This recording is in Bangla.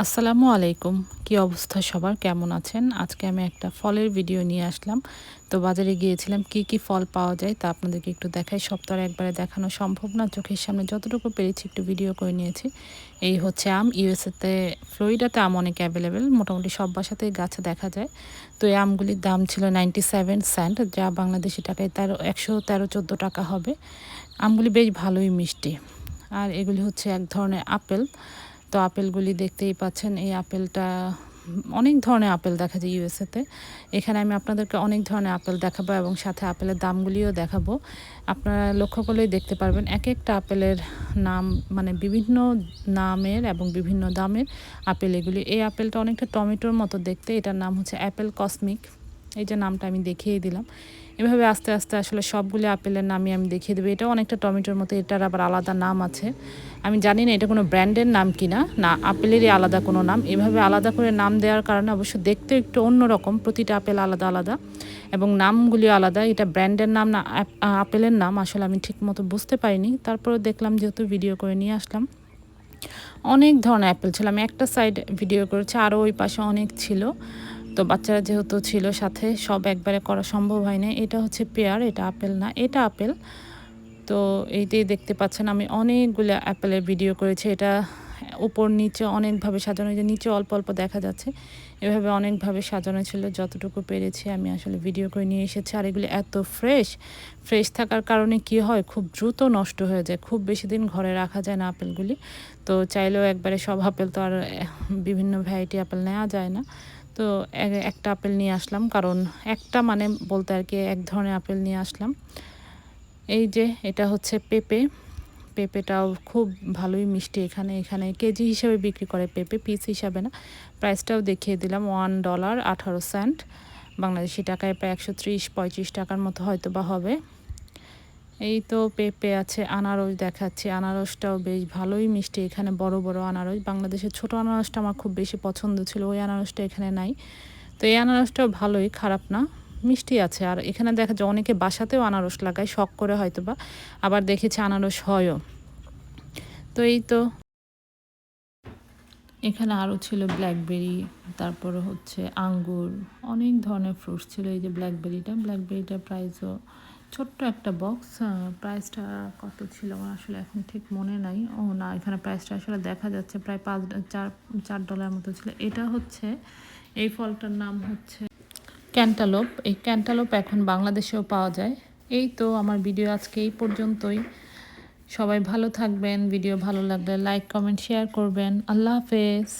আসসালামু আলাইকুম। কি অবস্থা সবার? কেমন আছেন? আজকে আমি একটা ফলের ভিডিও নিয়ে আসলাম। তো বাজারে গিয়েছিলাম কি, কি ফল পাওয়া যায় তা আপনাদেরকে একটু দেখাই। সব তো আর একবারে দেখানো সম্ভব না। চোখের সামনে যতটুকু পেরেছি একটু ভিডিও করে নিয়েছি। এই হচ্ছে আম। ইউএসএতে ফ্লোরিডাতে আম অনেক অ্যাভেলেবেল। মোটামুটি সব বাসাতেই গাছে দেখা যায়। তো এই আমগুলির দাম ছিল 97 সেন্ট, যা বাংলাদেশি টাকায় 113-14 টাকা হবে। আমগুলি বেশ ভালোই মিষ্টি। আর এগুলি হচ্ছে এক ধরনের আপেল। তো আপেলগুলি দেখতেই পাচ্ছেন। এই আপেলটা অনেক ধরনের আপেল দেখা যায় ইউএসএতে। এখানে আমি আপনাদেরকে অনেক ধরনের আপেল দেখাবো এবং সাথে আপেলের দামগুলিও দেখাবো। আপনারা লক্ষ্য করলেই দেখতে পারবেন একেকটা আপেলের নাম, মানে বিভিন্ন নামের এবং বিভিন্ন দামের আপেল এগুলি। এই আপেলটা অনেকটা টমেটোর মতো দেখতে। এটার নাম হচ্ছে অ্যাপেল কসমিক। এই যে নামটা আমি দেখিয়ে দিলাম। এভাবে আস্তে আস্তে আসলে সবগুলি আপেলের নামই আমি দেখিয়ে দেবো। এটাও অনেকটা টমেটোর মতো, এটার আবার আলাদা নাম আছে। আমি জানি না এটা কোনো ব্র্যান্ডের নাম কিনা, না আপেলেরই আলাদা কোনো নাম। এভাবে আলাদা করে নাম দেওয়ার কারণে অবশ্য দেখতে একটু অন্যরকম, প্রতিটা আপেল আলাদা আলাদা এবং নামগুলিও আলাদা। এটা ব্র্যান্ডের নাম না আপেলের নাম আসলে আমি ঠিক মতো বুঝতে পারিনি। তারপরে দেখলাম, যেহেতু ভিডিও করে নিয়ে আসলাম, অনেক ধরনের অ্যাপেল ছিল। আমি একটা সাইড ভিডিও করেছি, আরও ওই পাশে অনেক ছিল। তো বাচ্চারা যেহেতু ছিল সাথে, সব একবারে করা সম্ভব হয় না। এটা হচ্ছে পেয়ার, এটা আপেল না, এটা আপেল। তো এইটাই দেখতে পাচ্ছেন, আমি অনেকগুলো অ্যাপেলের ভিডিও করেছি। এটা উপর নিচে অনেকভাবে সাজানো, যে নিচে অল্প অল্প দেখা যাচ্ছে, এভাবে অনেকভাবে সাজানো ছিল। যতটুকু পেরেছি আমি আসলে ভিডিও করে নিয়ে এসেছি। আর এগুলি এত ফ্রেশ ফ্রেশ থাকার কারণে কি হয়, খুব দ্রুত নষ্ট হয়ে যায়, খুব বেশি দিন ঘরে রাখা যায় না আপেলগুলি। তো চাইলেও একবারে সব আপেল তো আর বিভিন্ন ভ্যারাইটি আপেল নেওয়া যায় না। তো একটা আপেল নিয়ে আসলাম, কারণ একটা মানে বলতে আর কি এক ধরনের আপেল নিয়ে আসলাম। এই যে এটা হচ্ছে পেঁপে। পেঁপেটাও খুব ভালোই মিষ্টি। এখানে এখানে কেজি হিসেবে বিক্রি করে পেঁপে, পিস হিসাবে না। প্রাইসটাও দেখিয়ে দিলাম, $1.18। বাংলাদেশি টাকায় প্রায় 130-135 টাকার মতো হয়তো বা হবে। এই তো পেঁপে আছে, আনারস দেখাচ্ছি। আনারসটাও বেশ ভালোই মিষ্টি। এখানে বড় বড় আনারস, বাংলাদেশের ছোট আনারসটা আমার খুব বেশি পছন্দ ছিল, ওই আনারসটা এখানে নাই। তো এই আনারসটাও ভালোই, খারাপ না, মিষ্টি আছে। আর এখানে দেখা যায় অনেকে বাসাতেও আনারস লাগায় শখ করে হয়তো বা, আবার দেখেছি আনারস হয়ও। তো এই তো এখানে আরও ছিল ব্ল্যাকবেরি, তারপরে হচ্ছে আঙ্গুর, অনেক ধরনের ফ্রুটস ছিল। এই যে ব্ল্যাকবেরিটার প্রাইসও, ছোট্ট একটা বক্স। প্রাইসটা কত ছিল আমার আসলে এখন ঠিক মনে নাই। ও না, এখানে প্রাইসটা আসলে দেখা যাচ্ছে প্রায় $4 মতো ছিল। এটা হচ্ছে, এই ফলটার নাম হচ্ছে ক্যান্টালোপ। এই ক্যান্টালোপ এখন বাংলাদেশেও পাওয়া যায়। এই তো আমার ভিডিও আজকে এই পর্যন্তই। সবাই ভালো থাকবেন। ভিডিও ভালো লাগলে লাইক, কমেন্ট, শেয়ার করবেন। আল্লাহ হাফেজ।